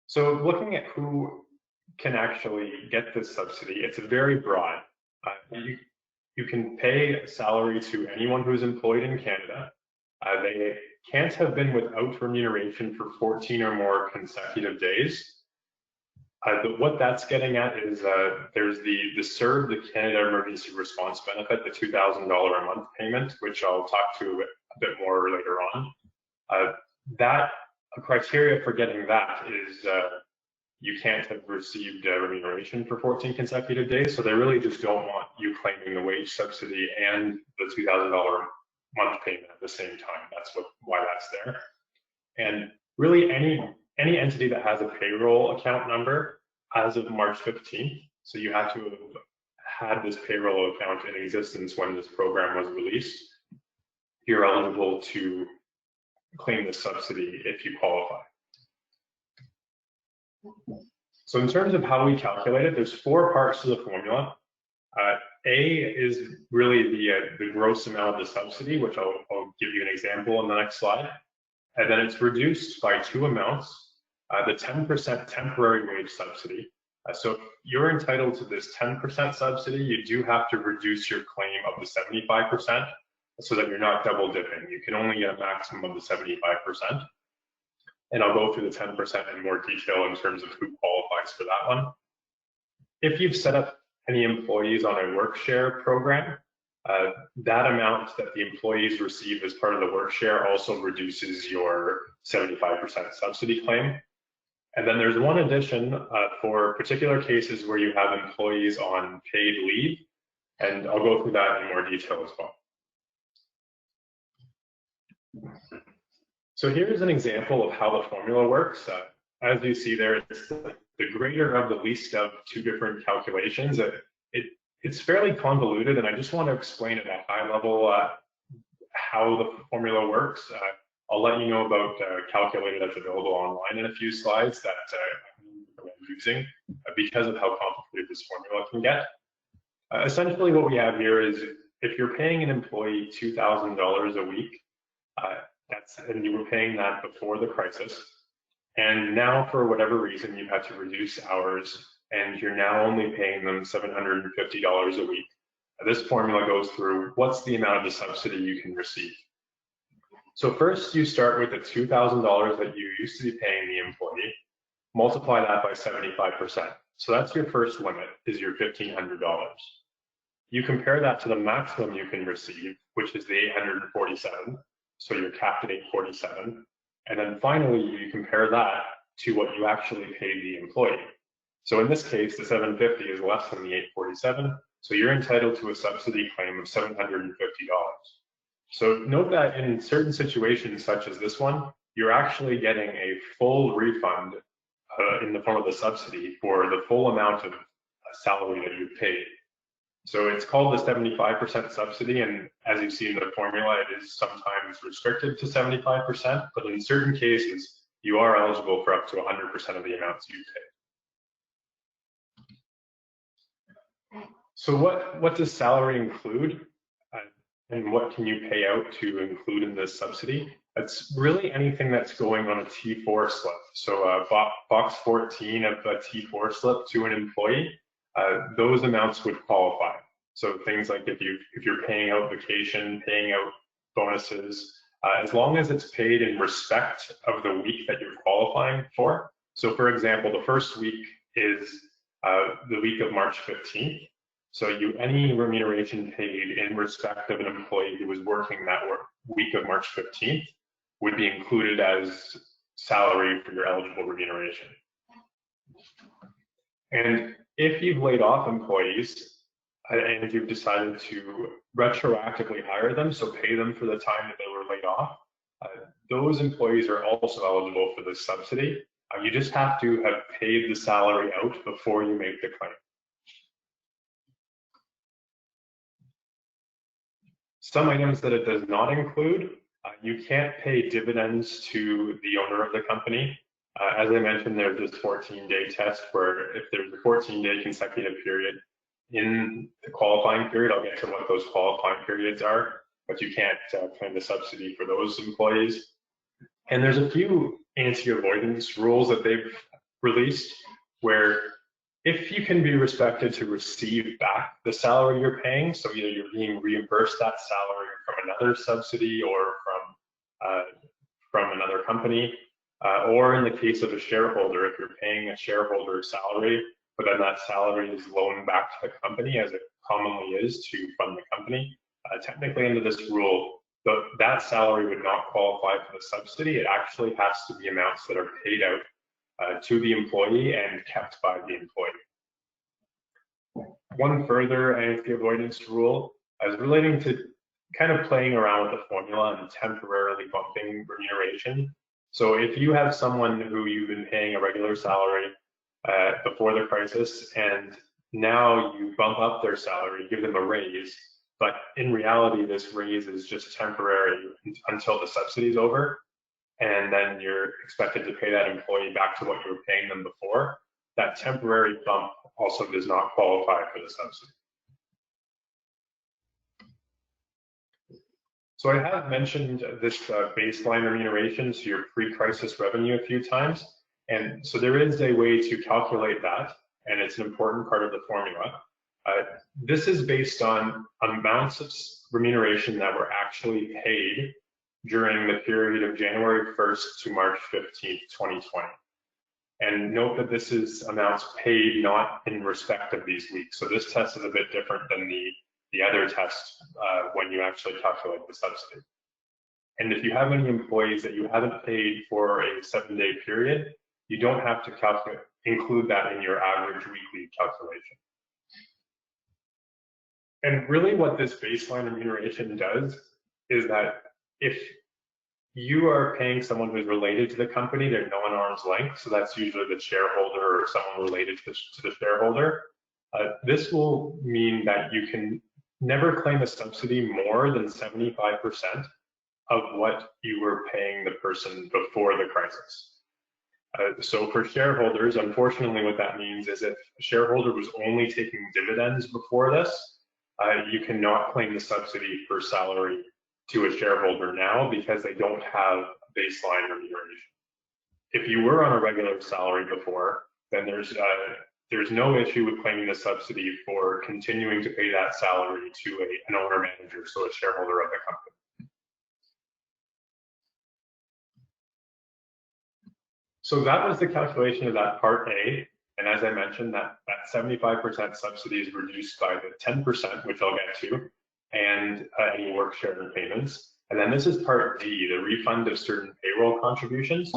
So looking at who can actually get this subsidy, it's very broad. You can pay a salary to anyone who's employed in Canada. They can't have been without remuneration for 14 or more consecutive days. What that's getting at is there's the CERB, the Canada Emergency Response Benefit, the $2,000 a month payment, which I'll talk to a bit more later on. That criteria for getting that is you can't have received remuneration for 14 consecutive days, so they really just don't want you claiming the wage subsidy and the $2,000 month payment at the same time. That's why that's there. And really any entity that has a payroll account number as of March 15th, so you have to have had this payroll account in existence when this program was released, you're eligible to claim the subsidy if you qualify. So in terms of how we calculate it, there's 4 parts to the formula. A is really the gross amount of the subsidy, which I'll give you an example on the next slide. And then it's reduced by 2 amounts. The 10% temporary wage subsidy. So if you're entitled to this 10% subsidy, you do have to reduce your claim of the 75% so that you're not double dipping. You can only get a maximum of the 75%. And I'll go through the 10% in more detail in terms of who qualifies for that one. If you've set up any employees on a work share program, that amount that the employees receive as part of the work share also reduces your 75% subsidy claim. And then there's one addition for particular cases where you have employees on paid leave, and I'll go through that in more detail as well. So here's an example of how the formula works. As you see there, it's the greater of the least of 2 different calculations. It's fairly convoluted, and I just want to explain at a high level how the formula works. I'll let you know about a calculator that's available online in a few slides that I'm using because of how complicated this formula can get. Essentially what we have here is if you're paying an employee $2,000 a week, and you were paying that before the crisis, and now for whatever reason you had to reduce hours and you're now only paying them $750 a week. This formula goes through what's the amount of the subsidy you can receive. So first you start with the $2,000 that you used to be paying the employee, multiply that by 75%. So that's your first limit, is your $1,500. You compare that to the maximum you can receive, which is the $847. So you're capped at $847. And then finally, you compare that to what you actually paid the employee. So in this case, the $750 is less than the $847. So you're entitled to a subsidy claim of $750. So note that in certain situations such as this one, you're actually getting a full refund in the form of the subsidy for the full amount of salary that you've paid. So it's called the 75% subsidy, and as you see in the formula, it is sometimes restricted to 75%, but in certain cases, you are eligible for up to 100% of the amounts you pay. So what does salary include? And what can you pay out to include in this subsidy? It's really anything that's going on a T4 slip. So box 14 of a T4 slip to an employee, those amounts would qualify. So things like if you're paying out vacation, paying out bonuses, as long as it's paid in respect of the week that you're qualifying for. So for example, the first week is the week of March 15th. So any remuneration paid in respect of an employee who was working that week of March 15th would be included as salary for your eligible remuneration. And if you've laid off employees and you've decided to retroactively hire them, so pay them for the time that they were laid off, those employees are also eligible for this subsidy. You just have to have paid the salary out before you make the claim. Some items that it does not include, you can't pay dividends to the owner of the company. As I mentioned, there's this 14-day test where if there's a 14-day consecutive period in the qualifying period, I'll get to what those qualifying periods are, but you can't claim the subsidy for those employees. And there's a few anti-avoidance rules that they've released, where if you can be respected to receive back the salary you're paying, so either you're being reimbursed that salary from another subsidy or from another company, or in the case of a shareholder, if you're paying a shareholder salary, but then that salary is loaned back to the company, as it commonly is to fund the company, technically under this rule, that salary would not qualify for the subsidy. It actually has to be amounts that are paid out to the employee and kept by the employee. One further anti-avoidance rule is relating to kind of playing around with the formula and temporarily bumping remuneration. So if you have someone who you've been paying a regular salary before the crisis, and now you bump up their salary, give them a raise, but in reality, this raise is just temporary until the subsidy is over, and then you're expected to pay that employee back to what you were paying them before, that temporary bump also does not qualify for the subsidy. So I have mentioned this baseline remuneration, so your pre-crisis revenue, a few times. And so there is a way to calculate that, and it's an important part of the formula. This is based on amounts of remuneration that were actually paid during the period of January 1st to March 15th, 2020. And note that this is amounts paid not in respect of these weeks. So this test is a bit different than the other test when you actually calculate the subsidy. And if you have any employees that you haven't paid for a 7-day period, you don't have to include that in your average weekly calculation. And really what this baseline remuneration does is that if you are paying someone who's related to the company, they're no arm's length, so that's usually the shareholder or someone related to the shareholder. This will mean that you can never claim a subsidy more than 75% of what you were paying the person before the crisis. So for shareholders, unfortunately, what that means is if a shareholder was only taking dividends before this, you cannot claim the subsidy for salary to a shareholder now because they don't have baseline remuneration. If you were on a regular salary before, then there's no issue with claiming the subsidy for continuing to pay that salary to an owner manager, so a shareholder of the company. So that was the calculation of that part A. And as I mentioned, that 75% subsidy is reduced by the 10%, which I'll get to, and any work sharing payments. And then this is part D, the refund of certain payroll contributions.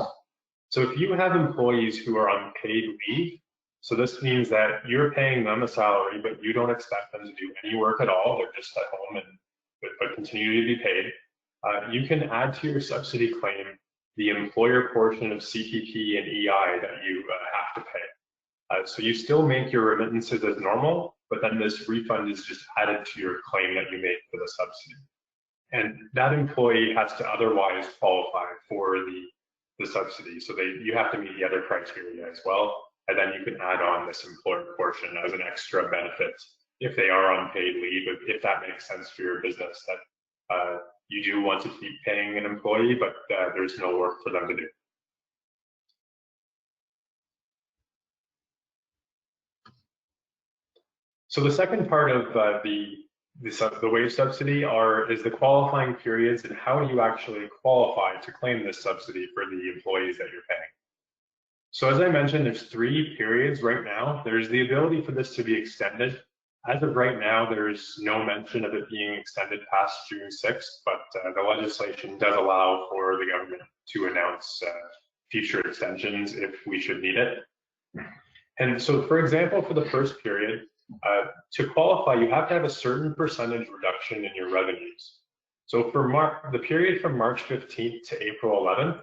So if you have employees who are on paid leave, so this means that you're paying them a salary, but you don't expect them to do any work at all. They're just at home but continue to be paid. You can add to your subsidy claim the employer portion of CPP and EI that you have to pay. So you still make your remittances as normal, but then this refund is just added to your claim that you make for the subsidy. And that employee has to otherwise qualify for the subsidy. So you have to meet the other criteria as well. And then you can add on this employer portion as an extra benefit if they are on paid leave, if that makes sense for your business, that you do want to keep paying an employee, but there's no work for them to do. So the second part of the wage subsidy is the qualifying periods and how do you actually qualify to claim this subsidy for the employees that you're paying. So as I mentioned, there's 3 periods right now. There's the ability for this to be extended. As of right now, there's no mention of it being extended past June 6th, but the legislation does allow for the government to announce future extensions if we should need it. And so, for example, for the first period, to qualify, you have to have a certain percentage reduction in your revenues. So for the period from March 15th to April 11th,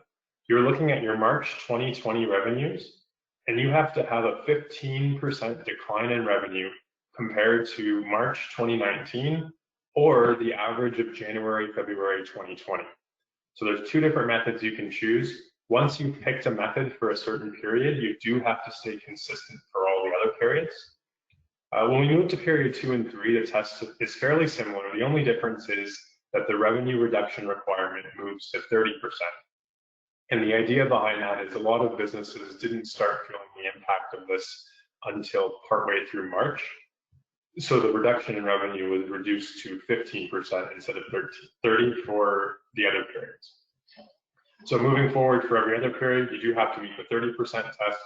you're looking at your March 2020 revenues, and you have to have a 15% decline in revenue compared to March 2019 or the average of January, February 2020. So there's 2 different methods you can choose. Once you've picked a method for a certain period, you do have to stay consistent for all the other periods. When we move to period 2 and 3, the test is fairly similar. The only difference is that the revenue reduction requirement moves to 30%. And the idea behind that is a lot of businesses didn't start feeling the impact of this until partway through March. So the reduction in revenue was reduced to 15% instead of 30 for the other periods. So moving forward for every other period, you do have to meet the 30% test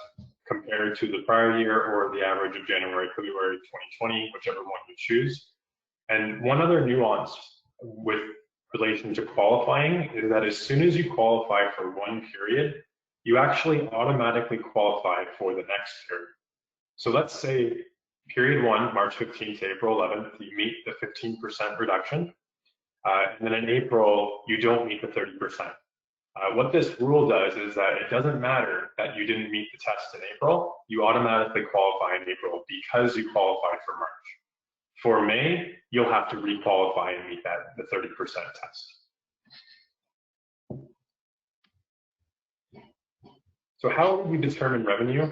compared to the prior year or the average of January, February 2020, whichever one you choose. And one other nuance with relation to qualifying is that as soon as you qualify for one period, you actually automatically qualify for the next period. So let's say period 1, March 15th to April 11th, you meet the 15% reduction. And then in April, you don't meet the 30%. What this rule does is that it doesn't matter that you didn't meet the test in April, you automatically qualify in April because you qualified for March. For May, you'll have to requalify and meet the 30% test. So how would we determine revenue?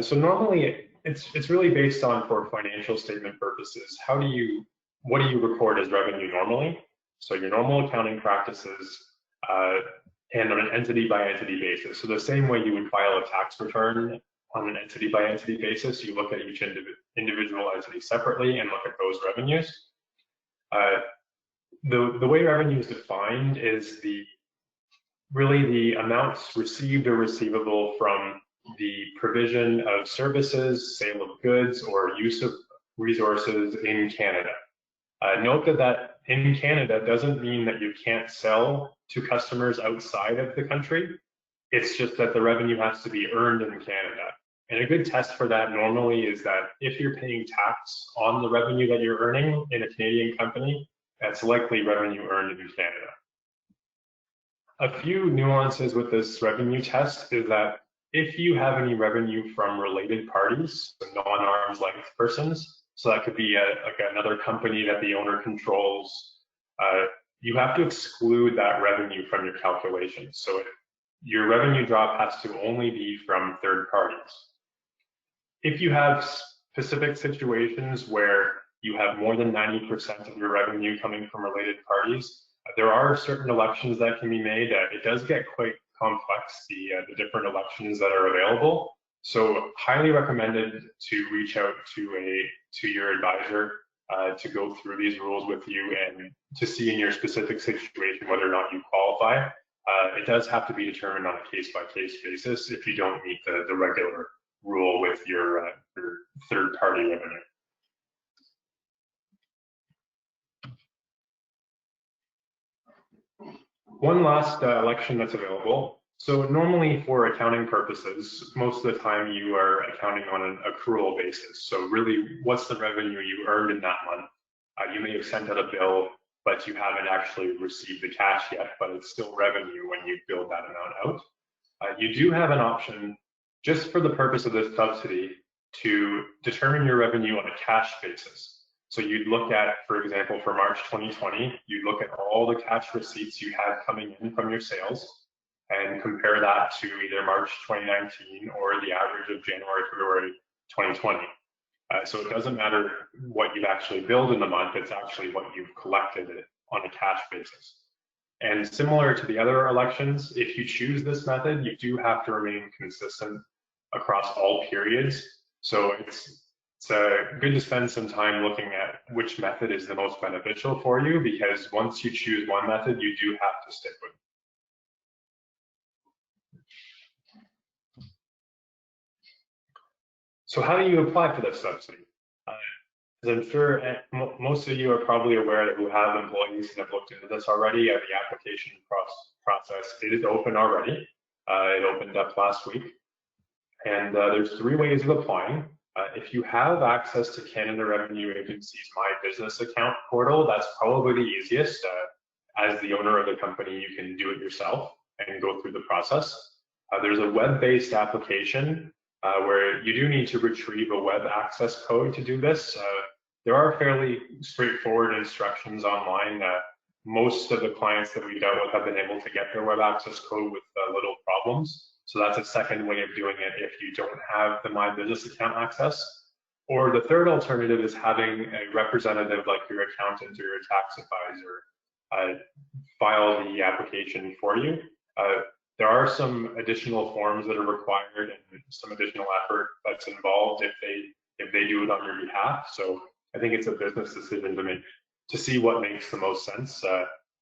So normally it's really based on, for financial statement purposes, what do you record as revenue normally? So your normal accounting practices, and on an entity by entity basis. So the same way you would file a tax return on an entity by entity basis, you look at each individual entity separately and look at those revenues. The way revenue is defined is really the amounts received or receivable from the provision of services, sale of goods, or use of resources in Canada. Note that in Canada doesn't mean that you can't sell to customers outside of the country. It's just that the revenue has to be earned in Canada. And a good test for that normally is that if you're paying tax on the revenue that you're earning in a Canadian company, that's likely revenue earned in Canada. A few nuances with this revenue test is that if you have any revenue from related parties, so non-arm's length persons, so that could be like another company that the owner controls, you have to exclude that revenue from your calculation. So your revenue drop has to only be from third parties. If you have specific situations where you have more than 90% of your revenue coming from related parties, there are certain elections that can be made. It does get quite complex, the different elections that are available. So highly recommended to reach out to your advisor to go through these rules with you and to see in your specific situation whether or not you qualify. It does have to be determined on a case-by-case basis if you don't meet the regular rule with your third-party revenue. One last election that's available. So normally for accounting purposes, most of the time you are accounting on an accrual basis. So really, what's the revenue you earned in that month? You may have sent out a bill, but you haven't actually received the cash yet, but it's still revenue when you bill that amount out. You do have an option, just for the purpose of this subsidy, to determine your revenue on a cash basis. So you'd look at, for example, for March 2020, you'd look at all the cash receipts you had coming in from your sales and compare that to either March 2019 or the average of January, February 2020. So it doesn't matter what you've actually billed in the month, it's actually what you've collected on a cash basis. And similar to the other elections, if you choose this method, you do have to remain consistent across all periods. So it's good to spend some time looking at which method is the most beneficial for you, because once you choose one method, you do have to stick with it. So how do you apply for this subsidy? As I'm sure most of you are probably aware who have employees and have looked into this already, the application process is open already. It opened up last week. And there's 3 ways of applying. If you have access to Canada Revenue Agency's My Business Account portal, that's probably the easiest. As the owner of the company, you can do it yourself and go through the process. There's a web-based application where you do need to retrieve a web access code to do this. There are fairly straightforward instructions online. Most of the clients that we dealt with have been able to get their web access code with little problems. So that's a second way of doing it if you don't have the My Business Account access. Or the third alternative is having a representative like your accountant or your tax advisor file the application for you. There are some additional forms that are required and some additional effort that's involved if they do it on your behalf. So I think it's a business decision to make, to see what makes the most sense.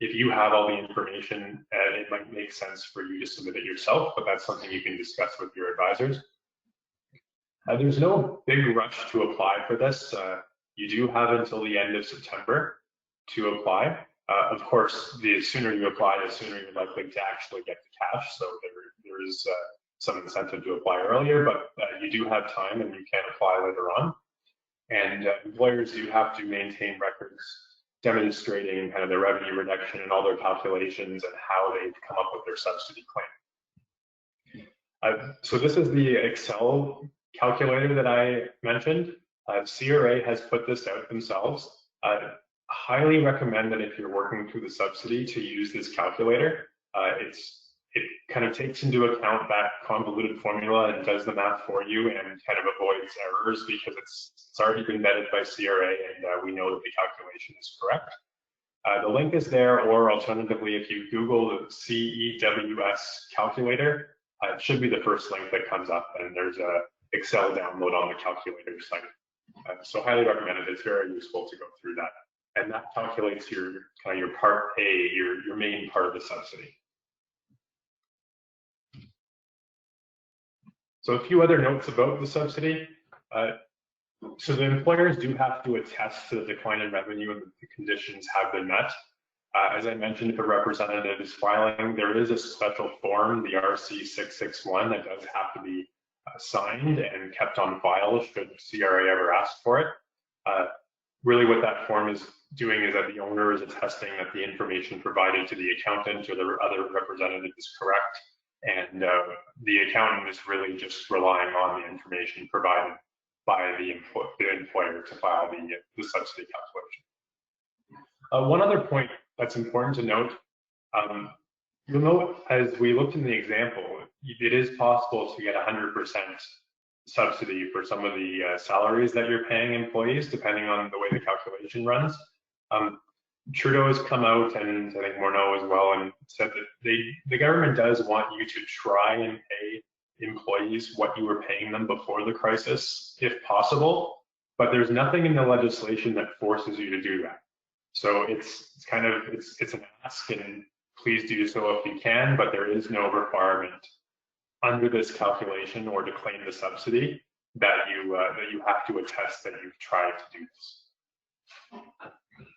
If you have all the information, it might make sense for you to submit it yourself, but that's something you can discuss with your advisors. There's no big rush to apply for this. You do have until the end of September to apply. Of course, the sooner you apply, the sooner you're likely to actually get the cash. So there is some incentive to apply earlier, but you do have time and you can apply later on. And employers do have to maintain records demonstrating kind of the revenue reduction and all their calculations and how they've come up with their subsidy claim. So this is the Excel calculator that I mentioned. CRA has put this out themselves. Highly recommend that if you're working through the subsidy to use this calculator. It kind of takes into account that convoluted formula and does the math for you and kind of avoids errors because it's already been vetted by CRA and we know that the calculation is correct. The link is there, or alternatively, if you Google the CEWS calculator, it should be the first link that comes up, and there's a Excel download on the calculator site. So highly recommend it. It's very useful to go through that. And that calculates your kind of your part A, your main part of the subsidy. So a few other notes about the subsidy. So the employers do have to attest to the decline in revenue and the conditions have been met. As I mentioned, if a representative is filing, there is a special form, the RC 661, that does have to be signed and kept on file should CRA ever ask for it. Really what that form is doing is that the owner is attesting that the information provided to the accountant or the other representative is correct, and the accountant is really just relying on the information provided by the employer to file the subsidy calculation. One other point that's important to note, you'll note as we looked in the example, it is possible to get 100% subsidy for some of the salaries that you're paying employees, depending on the way the calculation runs. Trudeau has come out, and I think Morneau as well, and said that the government does want you to try and pay employees what you were paying them before the crisis, if possible, but there's nothing in the legislation that forces you to do that. So it's kind of, it's an ask, and please do so if you can, but there is no requirement under this calculation or to claim the subsidy that you have to attest that you've tried to do this.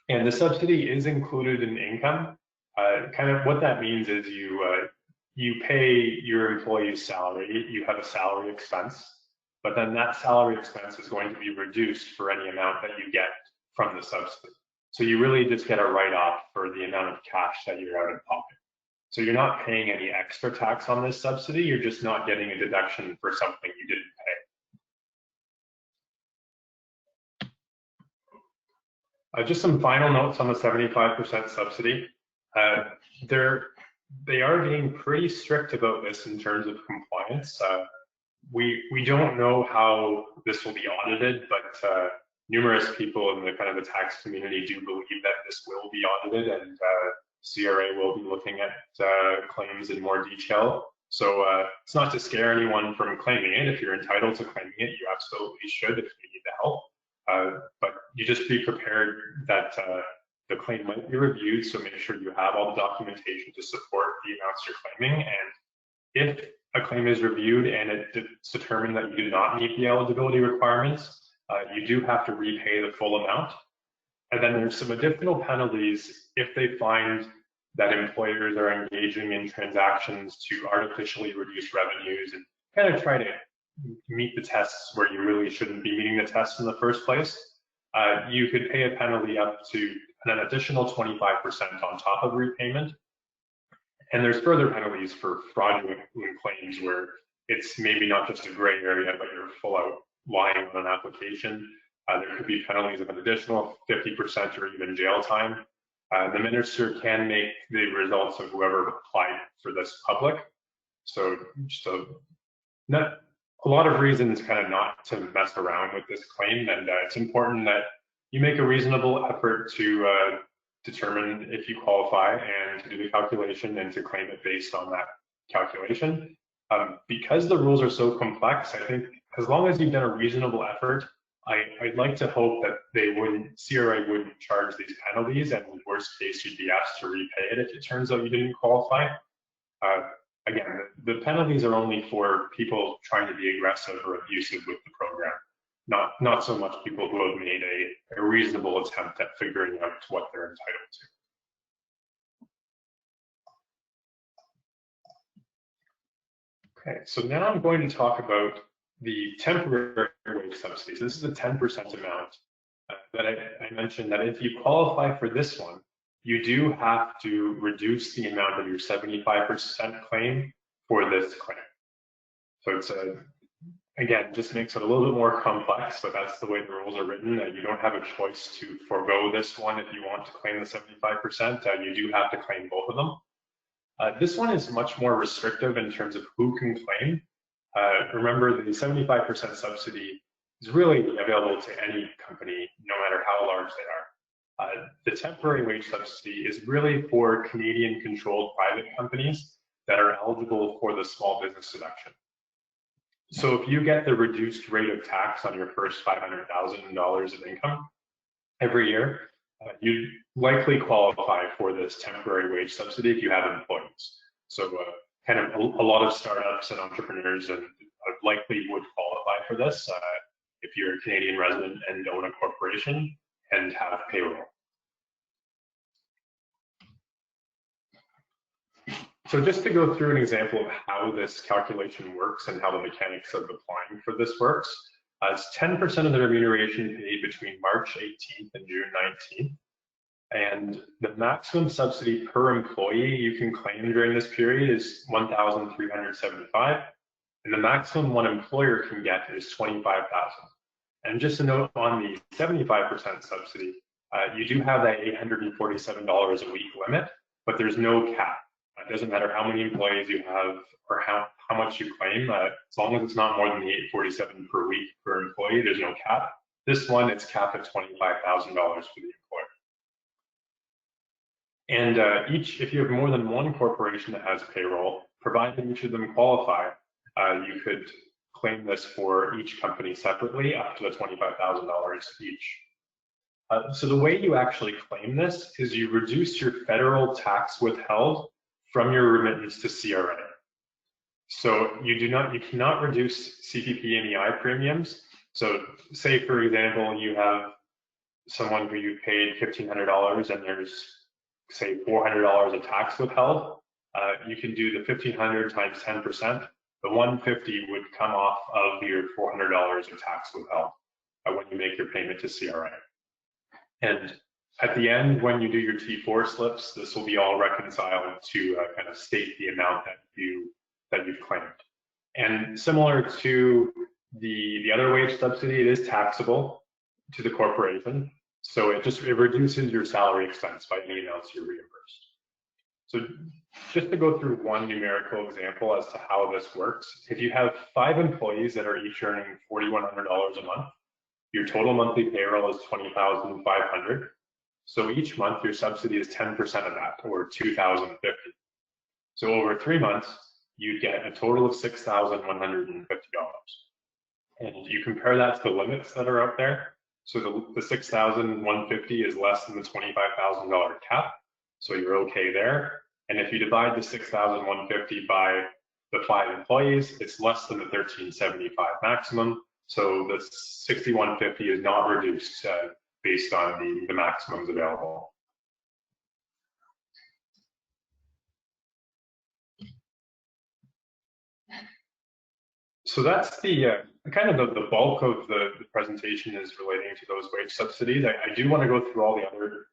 And the subsidy is included in income. Kind of what that means is you pay your employee's salary, you have a salary expense, but then that salary expense is going to be reduced for any amount that you get from the subsidy. So you really just get a write-off for the amount of cash that you're out of pocket. So you're not paying any extra tax on this subsidy, you're just not getting a deduction for something you didn't pay. Just some final notes on the 75% subsidy. They are being pretty strict about this in terms of compliance. We don't know how this will be audited, but numerous people in the kind of the tax community do believe that this will be audited, and CRA will be looking at claims in more detail. So it's not to scare anyone from claiming it. If you're entitled to claiming it, you absolutely should if you need the help. But you just be prepared that the claim might be reviewed, so make sure you have all the documentation to support the amounts you're claiming. And if a claim is reviewed and it's determined that you do not meet the eligibility requirements, you do have to repay the full amount. And then there's some additional penalties if they find that employers are engaging in transactions to artificially reduce revenues and kind of try to meet the tests where you really shouldn't be meeting the tests in the first place. You could pay a penalty up to an additional 25% on top of repayment. And there's further penalties for fraudulent claims where it's maybe not just a gray area, but you're full out lying on an application. There could be penalties of an additional 50% or even jail time. The minister can make the results of whoever applied for this public. So just a lot of reasons kind of not to mess around with this claim, and it's important that you make a reasonable effort to determine if you qualify and to do the calculation and to claim it based on that calculation. Because the rules are so complex, I think as long as you've done a reasonable effort, I'd like to hope that CRA wouldn't charge these penalties, and in worst case, you'd be asked to repay it if it turns out you didn't qualify. Again, the penalties are only for people trying to be aggressive or abusive with the program, not so much people who have made a reasonable attempt at figuring out what they're entitled to. Okay, so now I'm going to talk about the temporary wage subsidies. This is a 10% amount that I mentioned that if you qualify for this one, you do have to reduce the amount of your 75% claim for this claim. So it's again, just makes it a little bit more complex, but that's the way the rules are written, that you don't have a choice to forego this one if you want to claim the 75%. You do have to claim both of them. This one is much more restrictive in terms of who can claim. Remember, the 75% subsidy is really available to any company, no matter how large they are. The temporary wage subsidy is really for Canadian-controlled private companies that are eligible for the small business deduction. So if you get the reduced rate of tax on your first $500,000 of income every year, you likely qualify for this temporary wage subsidy if you have employees. So kind of a lot of startups and entrepreneurs likely would qualify for this if you're a Canadian resident and own a corporation and have payroll. So just to go through an example of how this calculation works and how the mechanics of applying for this works, it's 10% of the remuneration paid between March 18th and June 19th. And the maximum subsidy per employee you can claim during this period is $1,375. And the maximum one employer can get is $25,000. And just a note on the 75% subsidy, you do have that $847 a week limit, but there's no cap. It doesn't matter how many employees you have or how much you claim, as long as it's not more than the $847 per week per employee, there's no cap. This one, it's capped at $25,000 for the employer. And if you have more than one corporation that has payroll, provided each of them qualify, you could claim this for each company separately up to the $25,000 each. So the way you actually claim this is you reduce your federal tax withheld from your remittance to CRA. So you cannot reduce CPP and EI premiums. So say, for example, you have someone who you paid $1,500 and there's, say, $400 of tax withheld. You can do the $1,500 times 10%. The $150 would come off of your $400 of tax withheld when you make your payment to CRA. And at the end, when you do your T4 slips, this will be all reconciled to kind of state the amount that you've claimed. And similar to the other wage subsidy, it is taxable to the corporation. So it reduces your salary expense by any amounts you're reimbursed. So just to go through one numerical example as to how this works, if you have 5 employees that are each earning $4,100 a month, your total monthly payroll is $20,500. So each month your subsidy is 10% of that, or $2,050. So over 3 months, you'd get a total of $6,150. And you compare that to the limits that are out there. So the $6,150 is less than the $25,000 cap. So you're okay there. And if you divide the $6,150 by the 5 employees, it's less than the $1,375 maximum. So the $6,150 is not reduced based on the maximums available. So that's the kind of the bulk of the presentation is relating to those wage subsidies. I do want to go through all the other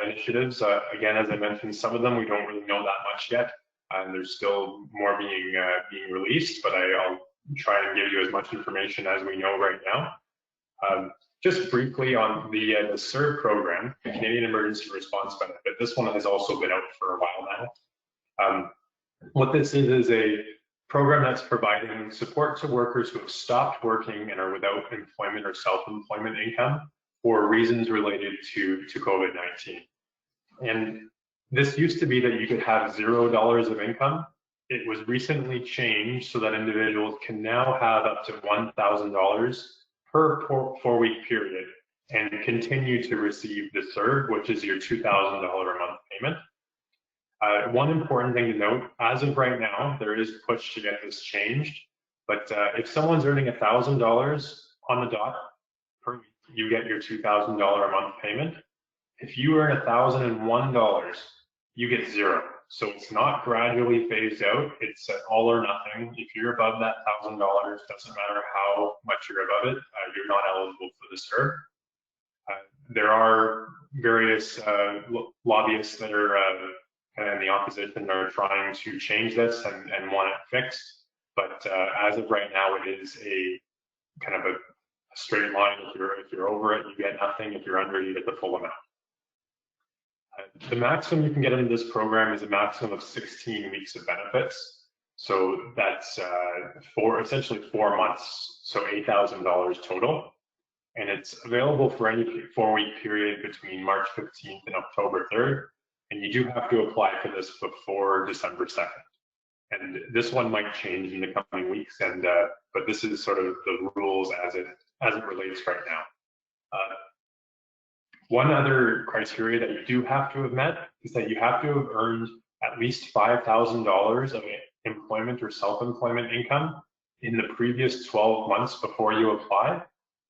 initiatives. Again, as I mentioned, some of them we don't really know that much yet, and there's still more being released. But I'll try and give you as much information as we know right now. Just briefly on the CERB program, the Canadian Emergency Response Benefit. This one has also been out for a while now. What this is a program that's providing support to workers who have stopped working and are without employment or self-employment income for reasons related to COVID-19. And This used to be that you could have $0 of income. It was recently changed so that individuals can now have up to $1,000 per 4-week period and continue to receive the CERB, which is your $2,000 a month payment. One important thing to note, as of right now, there is a push to get this changed, but if someone's earning $1,000 on the dot per week, you get your $2,000 a month payment. If you earn $1,001, you get 0. So it's not gradually phased out, it's all or nothing. If you're above that $1,000, doesn't matter how much you're above it, you're not eligible for the CERB. There are various lobbyists that are in the opposition are trying to change this and want it fixed. But as of right now, it is a kind of a straight line. If you're over it, you get nothing. If you're under, you get the full amount. The maximum you can get into this program is a maximum of 16 weeks of benefits. So that's essentially 4 months, so $8,000 total. And it's available for any 4-week period between March 15th and October 3rd. And you do have to apply for this before December 2nd. And this one might change in the coming weeks, but this is sort of the rules as it relates right now. One other criteria that you do have to have met is that you have to have earned at least $5,000 of employment or self-employment income in the previous 12 months before you apply,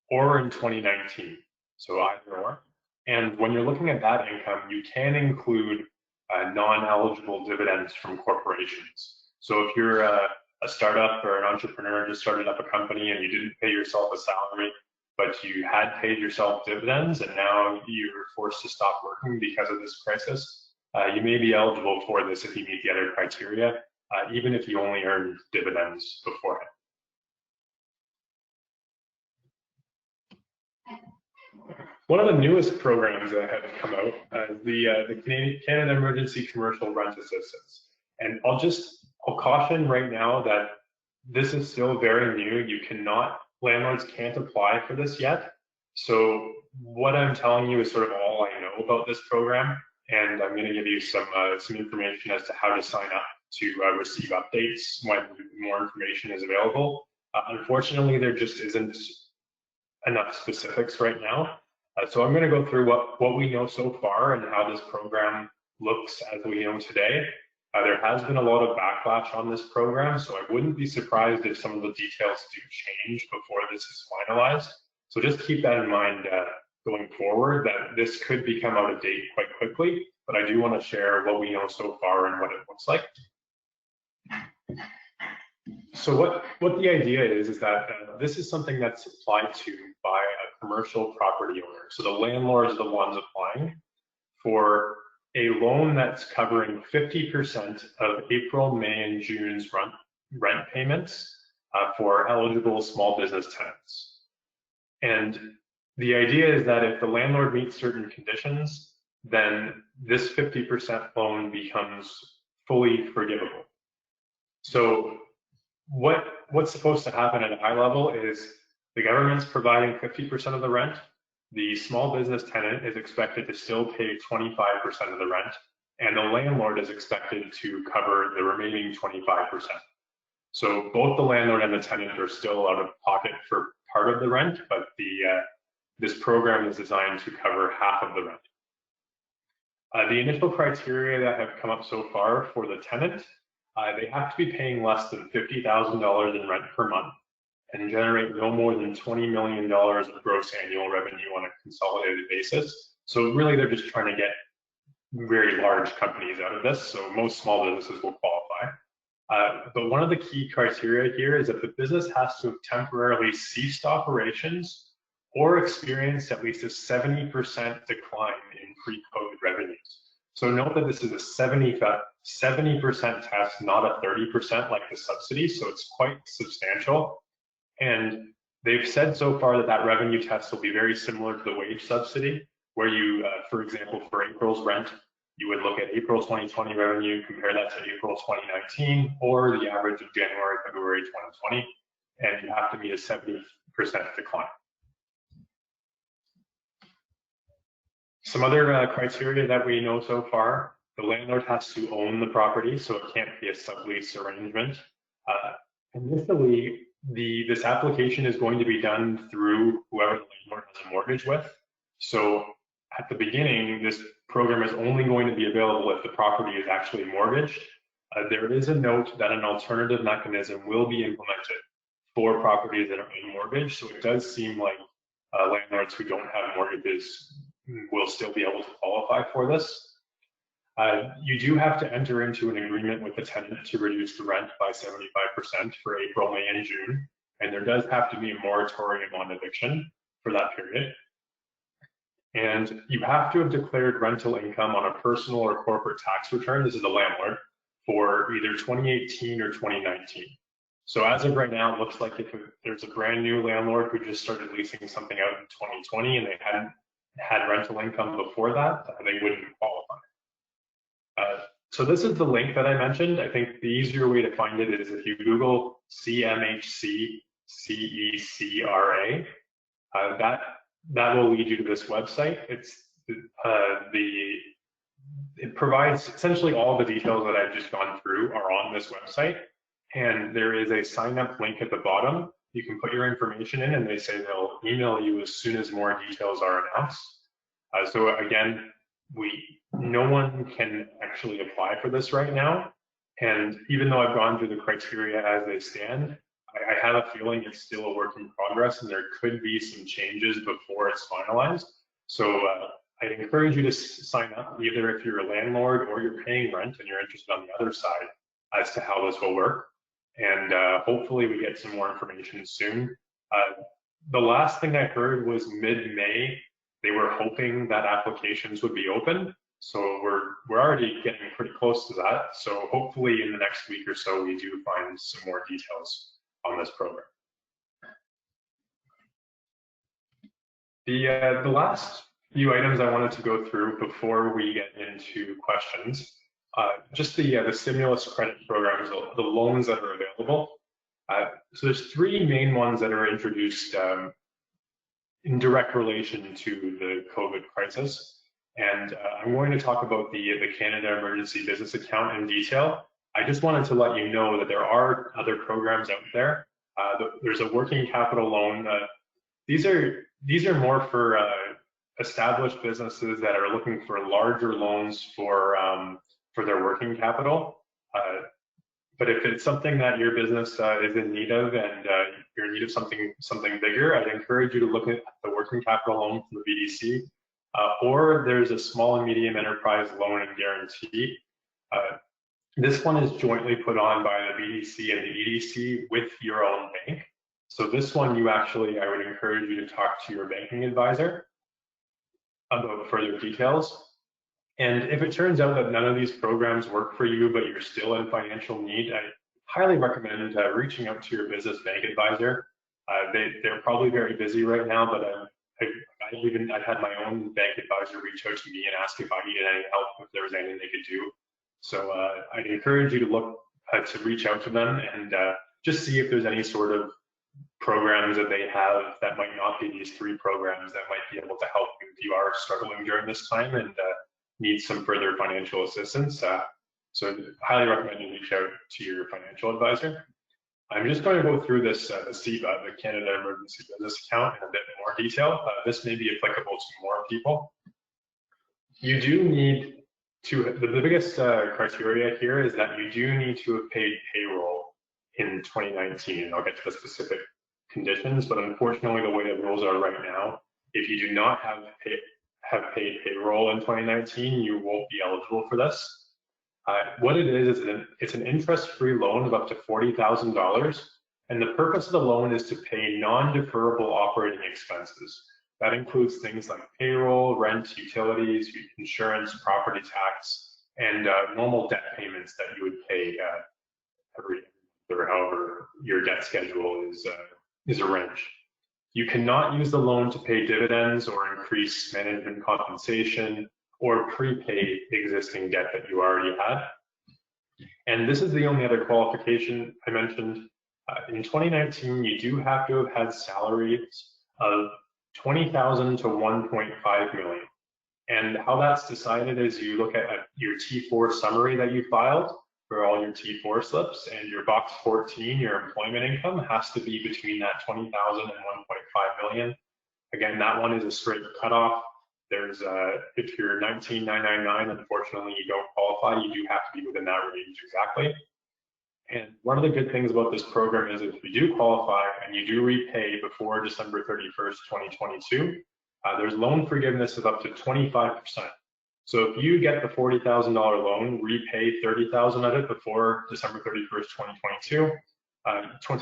or in 2019, so either or. And when you're looking at that income, you can include non-eligible dividends from corporations. So if you're a startup or an entrepreneur, just started up a company and you didn't pay yourself a salary, but you had paid yourself dividends and now you're forced to stop working because of this crisis, you may be eligible for this if you meet the other criteria, even if you only earned dividends beforehand. One of the newest programs that have come out is the Canada Emergency Commercial Rent Assistance. And I'll caution right now that this is still very new. Landlords can't apply for this yet. So what I'm telling you is sort of all I know about this program. And I'm going to give you some information as to how to sign up to receive updates when more information is available. Unfortunately, there just isn't enough specifics right now. So I'm going to go through what we know so far and how this program looks as we know today. There has been a lot of backlash on this program, so I wouldn't be surprised if some of the details do change before this is finalized. So just keep that in mind going forward, that this could become out of date quite quickly, but I do want to share what we know so far and what it looks like. So what the idea is that this is something that's applied to by a commercial property owner. So the landlords are the ones applying for a loan that's covering 50% of April, May, and June's rent payments for eligible small business tenants. And the idea is that if the landlord meets certain conditions, then this 50% loan becomes fully forgivable. So what's supposed to happen at a high level is the government's providing 50% of the rent. The small business tenant is expected to still pay 25% of the rent, and the landlord is expected to cover the remaining 25%. So both the landlord and the tenant are still out of pocket for part of the rent, but this program is designed to cover half of the rent. The initial criteria that have come up so far for the tenant, they have to be paying less than $50,000 in rent per month and generate no more than $20 million of gross annual revenue on a consolidated basis. So really, they're just trying to get very large companies out of this. So most small businesses will qualify. But one of the key criteria here is that the business has to have temporarily ceased operations or experienced at least a 70% decline in pre-COVID revenues. So note that this is a 70% test, not a 30% like the subsidy. So it's quite substantial. And they've said so far that that revenue test will be very similar to the wage subsidy, where you, for example, for April's rent, you would look at April 2020 revenue, compare that to April 2019, or the average of January, February 2020, and you have to meet a 70% decline. Some other criteria that we know so far The landlord has to own the property, so it can't be a sublease arrangement. Initially, this application is going to be done through whoever the landlord has a mortgage with. So at the beginning, this program is only going to be available if the property is actually mortgaged. There is a note that an alternative mechanism will be implemented for properties that are unmortgaged. So it does seem like landlords who don't have mortgages will still be able to qualify for this. You do have to enter into an agreement with the tenant to reduce the rent by 75% for April, May, and June. And there does have to be a moratorium on eviction for that period. And you have to have declared rental income on a personal or corporate tax return. This is the landlord for either 2018 or 2019. So as of right now, it looks like if there's a brand new landlord who just started leasing something out in 2020 and they hadn't had rental income before that, they wouldn't qualify. So this is the link that I mentioned. I think the easier way to find it is if you Google CMHC CECRA, that will lead you to this website. It provides essentially all the details that I've just gone through are on this website. And there is a sign up link at the bottom. You can put your information in and they say they'll email you as soon as more details are announced. So again, no one can actually apply for this right now. And even though I've gone through the criteria as they stand, I have a feeling it's still a work in progress and there could be some changes before it's finalized. So I'd encourage you to sign up either if you're a landlord or you're paying rent and you're interested on the other side as to how this will work. And hopefully we get some more information soon. The last thing I heard was mid-May, they were hoping that applications would be open. So we're already getting pretty close to that. So hopefully in the next week or so, we do find some more details on this program. The last few items I wanted to go through before we get into questions, just the stimulus credit programs, the loans that are available. So there's three main ones that are introduced in direct relation to the COVID crisis. And I'm going to talk about the Canada Emergency Business Account in detail. I just wanted to let you know that there are other programs out there. There's a working capital loan. These are more for established businesses that are looking for larger loans for their working capital. But if it's something that your business is in need of and you're in need of something bigger, I'd encourage you to look at the working capital loan from the BDC, or there's a small and medium enterprise loan and guarantee. This one is jointly put on by the BDC and the EDC with your own bank. So this one, I would encourage you to talk to your banking advisor about further details. And if it turns out that none of these programs work for you, but you're still in financial need, I highly recommend reaching out to your business bank advisor. They're probably very busy right now, but I've had my own bank advisor reach out to me and ask if I needed any help, if there was anything they could do. So I'd encourage you to look to reach out to them and just see if there's any sort of programs that they have that might not be these three programs that might be able to help you if you are struggling during this time and need some further financial assistance. So highly recommend you reach out to your financial advisor. I'm just going to go through this the CEBA, the Canada Emergency Business Account, in a bit more detail. This may be applicable to more people. You do need to, the biggest criteria here is that you do need to have paid payroll in 2019. I'll get to the specific conditions, but unfortunately the way the rules are right now, if you do not have paid payroll in 2019, you won't be eligible for this. What it is it's an interest-free loan of up to $40,000, and the purpose of the loan is to pay non-deferrable operating expenses. That includes things like payroll, rent, utilities, insurance, property tax, and normal debt payments that you would pay every or however your debt schedule is arranged. You cannot use the loan to pay dividends or increase management compensation or prepay existing debt that you already had. And this is the only other qualification I mentioned. In 2019, you do have to have had salaries of $20,000 to $1.5 million. And how that's decided is you look at your T4 summary that you filed for all your T4 slips, and your box 14, your employment income, has to be between that 20,000 and 1.5 million. Again, that one is a straight cutoff. There's if you're 19,999, unfortunately you don't qualify. You do have to be within that range exactly. And one of the good things about this program is if you do qualify and you do repay before December 31st, 2022, there's loan forgiveness of up to 25%. So if you get the $40,000 loan, repay 30,000 of it before December 31st, 2022,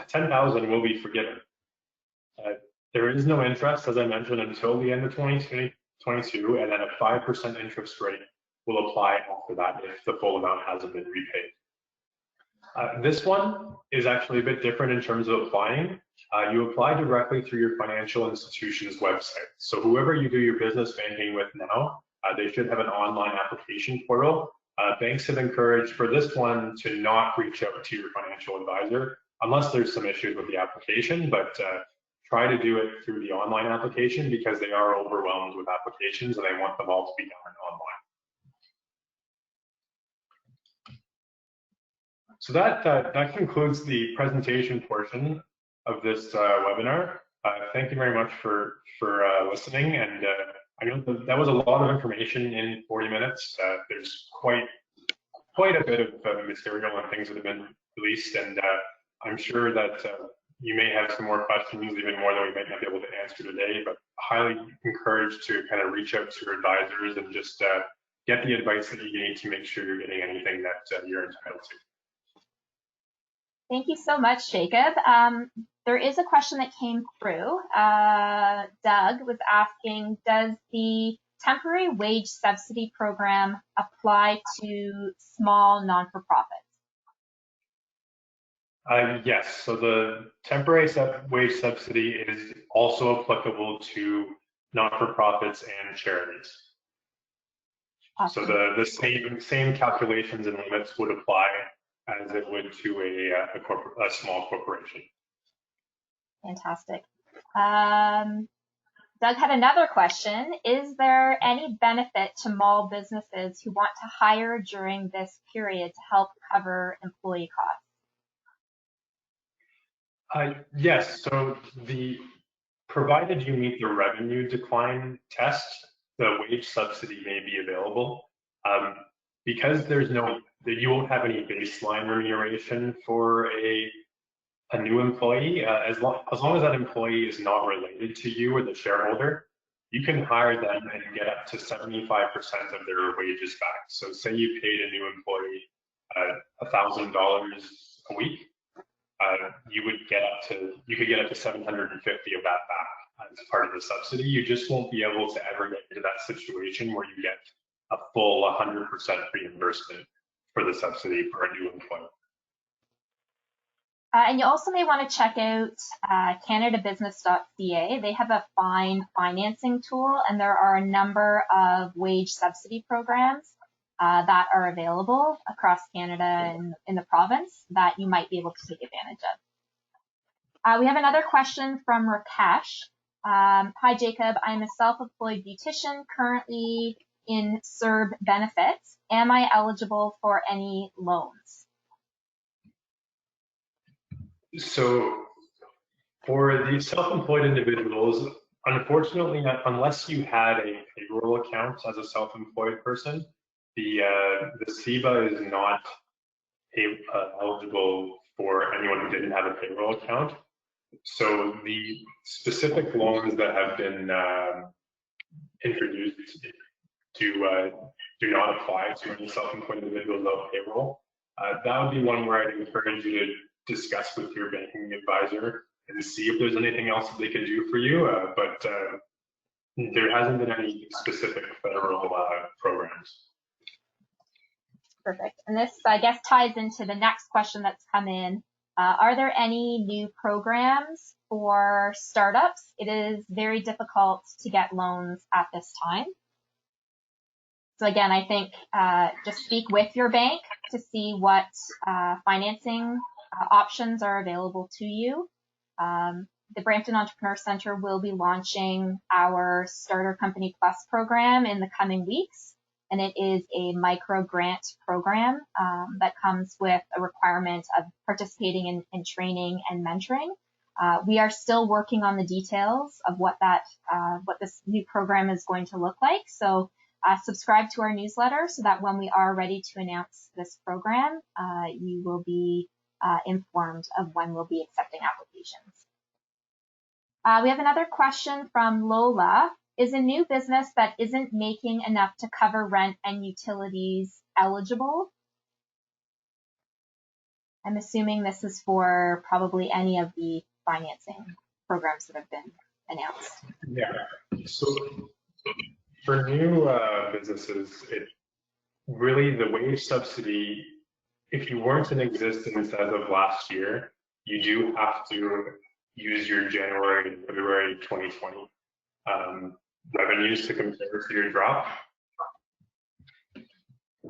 10,000 will be forgiven. There is no interest, as I mentioned, until the end of 2022, and then a 5% interest rate will apply after that if the full amount hasn't been repaid. This one is actually a bit different in terms of applying. You apply directly through your financial institution's website. So whoever you do your business banking with now, they should have an online application portal. Banks have encouraged for this one to not reach out to your financial advisor unless there's some issues with the application, but try to do it through the online application because they are overwhelmed with applications and they want them all to be done online. So that concludes the presentation portion of this webinar. Thank you very much for listening. And I know that was a lot of information in 40 minutes. There's quite a bit of material and things that have been released, and I'm sure that you may have some more questions, even more than we might not be able to answer today, but highly encouraged to kind of reach out to your advisors and just get the advice that you need to make sure you're getting anything that you're entitled to. Thank you so much, Jacob. There is a question that came through. Doug was asking, does the temporary wage subsidy program apply to small non-for-profits? Yes, so the temporary wage subsidy is also applicable to not-for-profits and charities. Awesome. So the same calculations and limits would apply as it would to a small corporation. Fantastic. Doug had another question. Is there any benefit to small businesses who want to hire during this period to help cover employee costs? Yes, so provided you meet the revenue decline test, the wage subsidy may be available. Because you won't have any baseline remuneration for a new employee, as long as that employee is not related to you or the shareholder, you can hire them and get up to 75% of their wages back. So say you paid a new employee $1,000 a week, you could get up to 750 of that back as part of the subsidy. You just won't be able to ever get into that situation where you get a full 100% reimbursement for the subsidy for a new employee. And you also may want to check out canadabusiness.ca. They have a fine financing tool, and there are a number of wage subsidy programs that are available across Canada and in the province that you might be able to take advantage of. We have another question from Rakesh. Hi, Jacob. I'm a self-employed beautician currently in CERB benefits. Am I eligible for any loans? So for the self-employed individuals, unfortunately, unless you had a payroll account as a self-employed person, the CEBA is not eligible for anyone who didn't have a payroll account. So the specific loans that have been introduced do not apply to any self-employed individuals without payroll. That would be one where I'd encourage you to discuss with your banking advisor and see if there's anything else that they can do for you. But there hasn't been any specific federal programs. Perfect. And this, I guess, ties into the next question that's come in. Are there any new programs for startups? It is very difficult to get loans at this time. So again, I think just speak with your bank to see what financing options are available to you. the Brampton Entrepreneur Centre will be launching our Starter Company Plus program in the coming weeks. And it is a micro grant program that comes with a requirement of participating in training and mentoring. We are still working on the details of what this new program is going to look like. So subscribe to our newsletter so that when we are ready to announce this program, you will be informed of when we'll be accepting applications. We have another question from Lola. Is a new business that isn't making enough to cover rent and utilities eligible? I'm assuming this is for probably any of the financing programs that have been announced. Yeah, so for new businesses, really the wage subsidy, if you weren't in existence as of last year, you do have to use your January and February 2020 revenues to compare to your drop.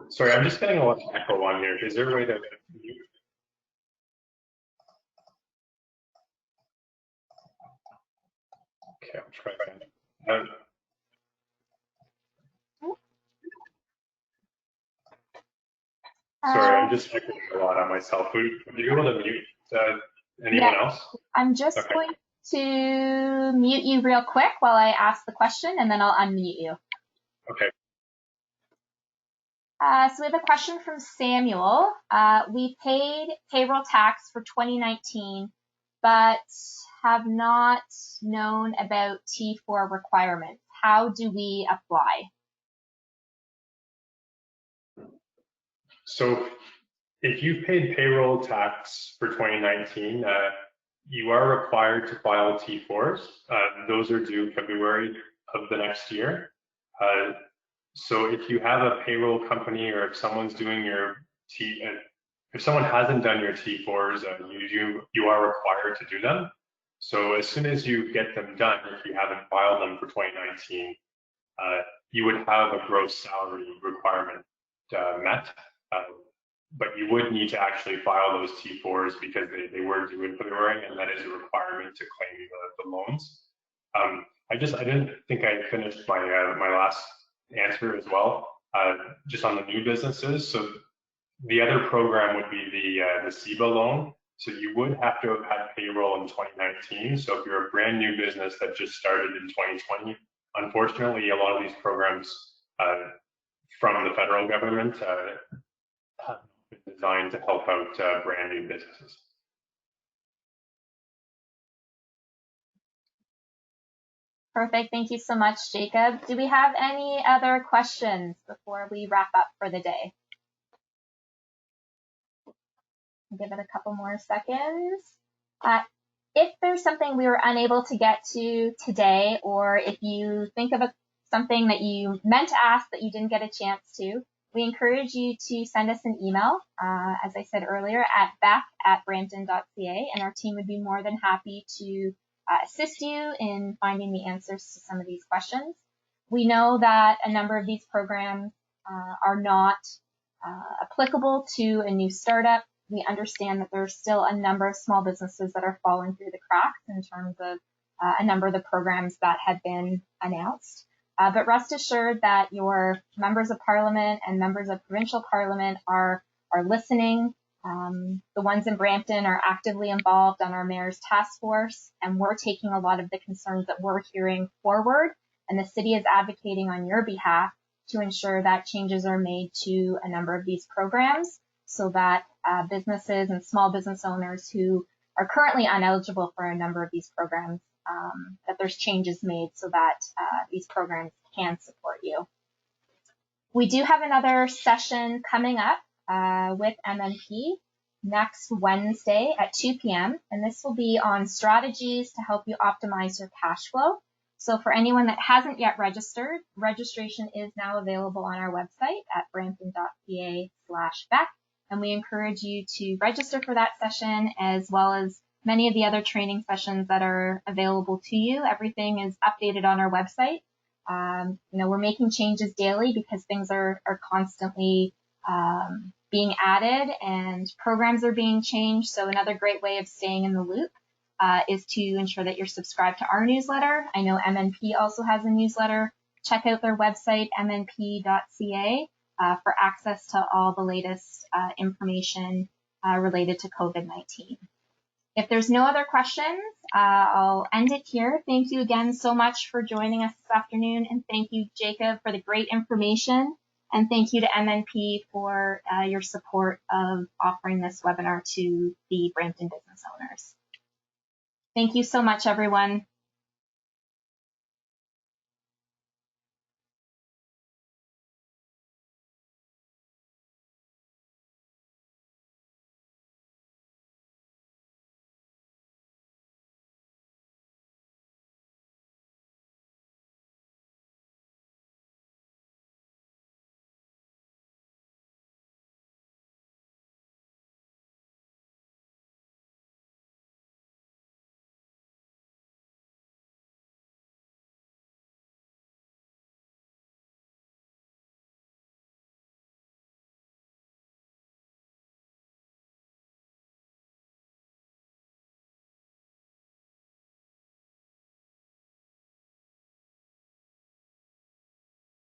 Sorry, I'm just getting a lot of echo on here. Is there a way to mute? Okay, I'll try that. Sorry, I'm just echoing a lot on myself. Would you be able to mute anyone else? I'm just going to mute you real quick while I ask the question, and then I'll unmute you. Okay. So we have a question from Samuel. We paid payroll tax for 2019, but have not known about T4 requirements. How do we apply? So if you've paid payroll tax for 2019, you are required to file T4s. Those are due February of the next year. So if you have a payroll company, or if someone's doing your if someone hasn't done your T4s, you are required to do them. So as soon as you get them done, if you haven't filed them for 2019, you would have a gross salary requirement met. But you would need to actually file those T4s because they were due in February, and that is a requirement to claim the loans. I didn't think I finished my my last answer as well, just on the new businesses. So the other program would be the CEBA loan. So you would have to have had payroll in 2019. So if you're a brand new business that just started in 2020, unfortunately, a lot of these programs from the federal government have been designed to help out brand new businesses. Perfect. Thank you so much, Jacob. Do we have any other questions before we wrap up for the day? Give it a couple more seconds. If there's something we were unable to get to today, or if you think of something that you meant to ask that you didn't get a chance to, we encourage you to send us an email, as I said earlier, at beth@brampton.ca, and our team would be more than happy to assist you in finding the answers to some of these questions. We know that a number of these programs are not applicable to a new startup. We understand that there's still a number of small businesses that are falling through the cracks in terms of a number of the programs that have been announced. But rest assured that your members of parliament and members of provincial parliament are listening. The ones in Brampton are actively involved on our mayor's task force, and we're taking a lot of the concerns that we're hearing forward, and the city is advocating on your behalf to ensure that changes are made to a number of these programs so that businesses and small business owners who are currently ineligible for a number of these programs, that there's changes made so that these programs can support you. We do have another session coming up with MMP next Wednesday at 2 p.m. and this will be on strategies to help you optimize your cash flow. So for anyone that hasn't yet registered, registration is now available on our website at brampton.ca/bec, and we encourage you to register for that session as well as many of the other training sessions that are available to you. Everything is updated on our website. We're making changes daily because things are constantly being added and programs are being changed. So another great way of staying in the loop. is to ensure that you're subscribed to our newsletter. I know MNP also has a newsletter. Check out their website, mnp.ca, for access to all the latest information related to COVID-19. If there's no other questions, I'll end it here. Thank you again so much for joining us this afternoon, and thank you, Jacob, for the great information, and thank you to MNP for your support of offering this webinar to the Brampton business owners. Thank you so much, everyone.